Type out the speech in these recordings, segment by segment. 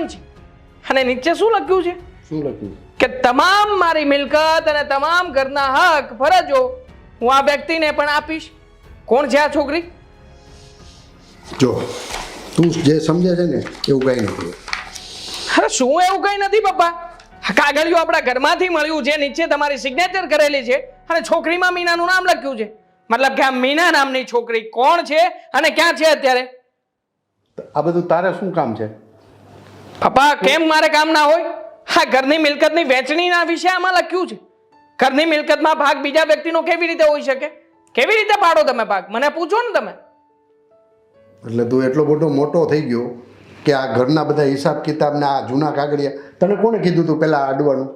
કેમ છે અને નીચે શું લખ્યું છે? શું લખ્યું? કે તમામ મારી મિલકત અને તમામ ઘરના હક ફરજો હું આ વ્યક્તિને પણ આપીશ. કોણ છે આ છોકરી? જો તું જે સમજે છે ને એવું કઈ નથી. અરે શું એવું કઈ નથી પપ્પા. આ કાગળિયું આપણા ઘરમાંથી મળ્યું છે, નીચે તમારી સિગ્નેચર કરેલી છે અને છોકરીમાં મીનાનું નામ લખ્યું છે. મતલબ કે આ મીના નામની છોકરી કોણ છે અને ક્યાં છે અત્યારે? આ બધું તારે શું કામ છે? પપ્પા કેમ મારે કામ ના હોય? હા, ઘરની મિલકતની વહેંચણીના વિશે આમાં લખ્યું છે. ઘરની મિલકતમાં ભાગ બીજા વ્યક્તિનો કેવી રીતે હોઈ શકે? કેવી રીતે પાડો તમે ભાગ? મને પૂછો ને તમે. એટલે તું એટલો મોટો થઈ ગયો કે આ ઘરના બધા હિસાબ કિતાબ ને આ જૂના કાગળિયા તને કોણે કીધું તું પેલા અડવાનું?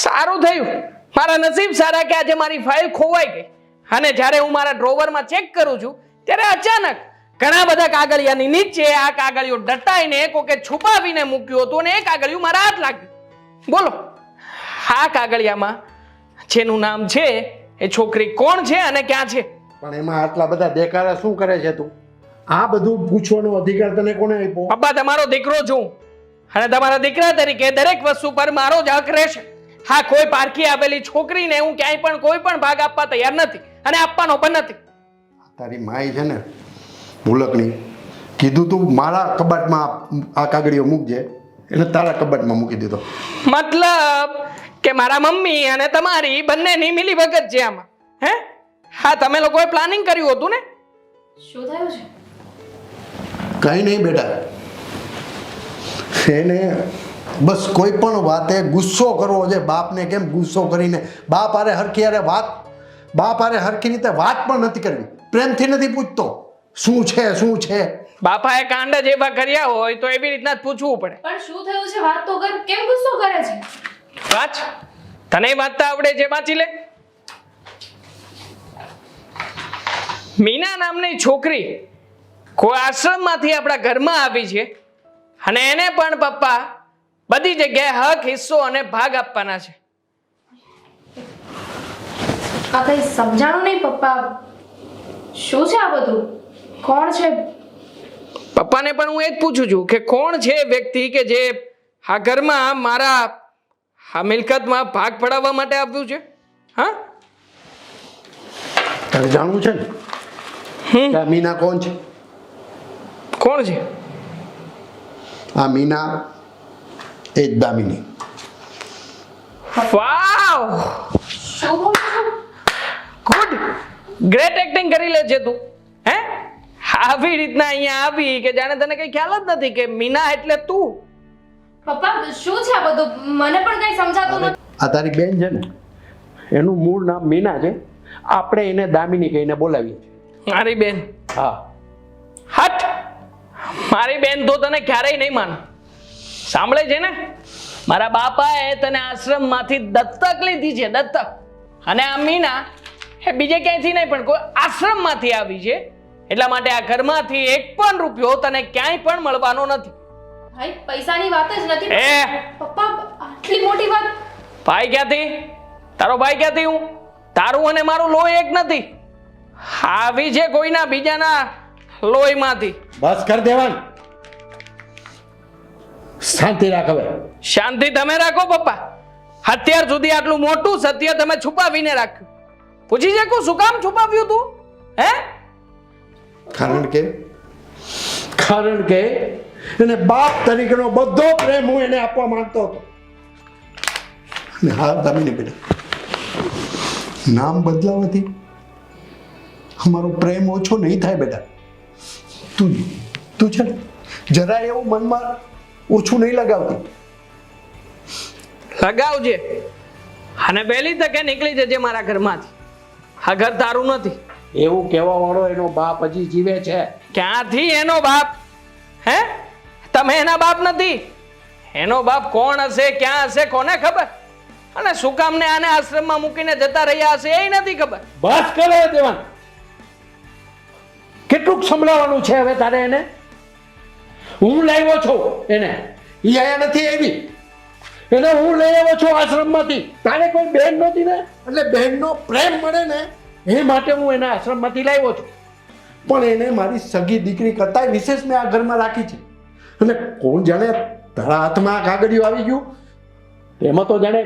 સારું થયું, મારા નસીબ સારા કે આજે મારી ફાઇલ ખોવાઈ ગઈ અને જ્યારે હું મારા ડ્રોવરમાં ચેક કરું છું ત્યારે અચાનક ઘણા બધા કાગળિયાની નીચે આ કાગળિયો દટાઈને કોકે છુપાવીને મૂક્યું હતું અને એ કાગળિયું મારા હાથ લાગ્યું. બોલો, આ કાગળિયામાં જેનું નામ છે એ છોકરી કોણ છે અને ક્યાં છે? પણ એમાં આટલા બધા દેખાડા શું કરે છે તું? આ બધું પૂછવાનો અધિકાર તને કોને આપ્યો? પપ્પા તમારો દીકરો છું અને તમારા દીકરા તરીકે દરેક વસ્તુ પર મારો જ હક રહેશે. હા, કોઈ પારખી આવેલી છોકરીને હું ક્યાંય પણ કોઈ પણ ભાગ આપવા તૈયાર નથી અને આપવાનો પણ નથી. તારી માઈ છે ને ભૂલકની, કીધું તું મારા કબાટમાં આ કાગળિયો મૂકજે, એને તારા કબાટમાં મૂકી દીધો. મતલબ કે મારા મમ્મી અને તમારી બંનેની મિલી ભગત છે આમાં? હે? હા, તમે લોકોએ પ્લાનિંગ કર્યું હતું ને? શું થયું છે? કઈ નહીં બેટા, એને બસ કોઈ પણ વાતે ગુસ્સો કરવો છે. બાપને કેમ ગુસ્સો કરીને બાપ આરે હરખી હરખી રીતે વાત પણ નથી કરવી, પ્રેમથી નથી પૂછતો શું છે શું છે. બાપાએ કાંડ જેવા કર્યા હોય તો એવી રીતના જ પૂછવું પડે. પણ શું થયું છે? વાત તો કર. કેમ ગુસ્સો કરે છે? વાંચ, તને વાંચતા આવડે છે, વાંચી લે. મીના નામની છોકરી કોઈ આશ્રમમાંથી આપણા ઘરમાં આવી છે અને એને પણ પપ્પા બધી જગ્યાએ હક, હિસ્સો અને ભાગ આપવાના છે. આ કઈ સમજાણું નહીં પપ્પા. શું છે આ બધું? કોણ છે? પપ્પાને પણ હું એ જ પૂછું છું કે કોણ છે વ્યક્તિ કે જે આ ઘરમાં મારા આ મિલકતમાં ભાગ પડાવવા માટે આવ્યું છે? હા, તારે જાણવું છે ને કે આ મીના કોણ છે? કોણ છે આ મીના એ જ દામિની. વાવ, શું બોલો છો? ગુડ, ગ્રેટ એક્ટિંગ કરી લે છે તું. હે, આવી રીતના અહીંયા આવી કે જાણે તને કઈ ખ્યાલ જ નથી કે મીના એટલે તું. પપ્પા શું છે આ બધું? મને પણ કઈ સમજાતું નથી. આ તારી બેન છે ને, એનું મૂળ નામ મીના છે, આપણે એને દામિની કહીને બોલાવીએ છીએ. મારી બેન? હા. હટ, મારી બેન તો તને ક્યારેય નહીં માનું. સાંભળે છે ને, મારા બાપાએ તને આશ્રમમાંથી દત્તક લીધી છે, દત્તક. અને આ મીના એ બીજે ક્યાંયથી નહીં પણ કોઈ આશ્રમમાંથી આવી છે. એટલા માટે આ ઘરમાંથી એક પણ રૂપિયો તને ક્યાંય પણ મળવાનો નથી. ભાઈ પૈસાની વાત જ નથી. એ પપ્પા આટલી મોટી વાત. ભાઈ ક્યાંથી? તારો ભાઈ ક્યાંથી? હું તારું અને મારું લોહી એક નથી. આવી છે કોઈના બીજાના લોહીમાંથી. બસ કર દેવાન, શાંતિ રાખ હવે. શાંતિ તમે રાખો પપ્પા. અત્યાર સુધી આટલું મોટું સત્ય તમે છુપાવીને રાખ્યું. પૂછી શકું શું કામ છુપાવ્યું તું? હે? કારણ કે એને બાપ તરીકેનો બધો પ્રેમ હું એને આપવા માંગતો હતો. અને હા દામિની બેટા, નામ બદલાવાથી અમારો પ્રેમ ઓછો નહીં થાય બેટા. તું છે ને જરા એવું મનમાં ઓછું નહીં લગાવતી. લગાવજે અને પહેલી તકે નીકળી જજે મારા ઘરમાંથી. આ ઘર તારું નથી. એવું કહેવા વાળો એનો બાપ હજી જીવે છે. ક્યાંથી એનો બાપ? હે, તમે એના બાપ નથી. એનો બાપ કોણ હશે, ક્યાં હશે, કોને ખબર? અને શું કામ ને આને આશ્રમમાં મૂકીને જતા રહ્યા હશે એ નથી ખબર. બસ કરે દેવાન, કેટલુંક સંભળાવવાનું છે હવે તારે એને? હું લાવ્યો છું એને, ઈ આયા નથી આવી. એને હું લઈ આવ્યો છું આશ્રમમાંથી. તારે કોઈ બહેન નહોતી ને, એટલે બહેનનો પ્રેમ મળે ને એ માટે હું એને આશ્રમમાંથી લાવ્યો છું. પણ એને મારી સગી દીકરી કરતાં વિશેષ મેં આ ઘરમાં રાખી છે. અને કોણ જાણે તારા હાથમાં આ કાગળિયું આવી ગયું એમાં તો જાણે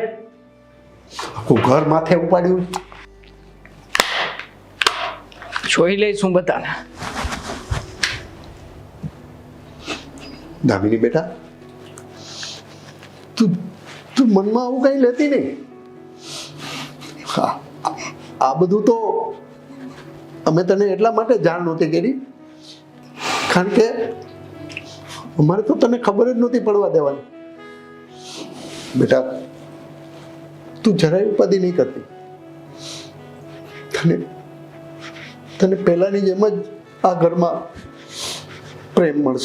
આખું ઘર માથે ઉપાડ્યું. જોઈ લઈશું બધાને. દામિની બેટા, તું તું મનમાં આવું કઈ લેતી નહીં. આ બધું તો અમે તને એટલા માટે જાણ નહોતી કરી કારણ કે અમારે તો તને ખબર જ નહોતી પડવા દેવાની. બેટા, તું જરાય ઉપાધિ નહીં કરતી. તને પહેલાની જેમ જ આ ઘરમાં પ્રેમ મળશે.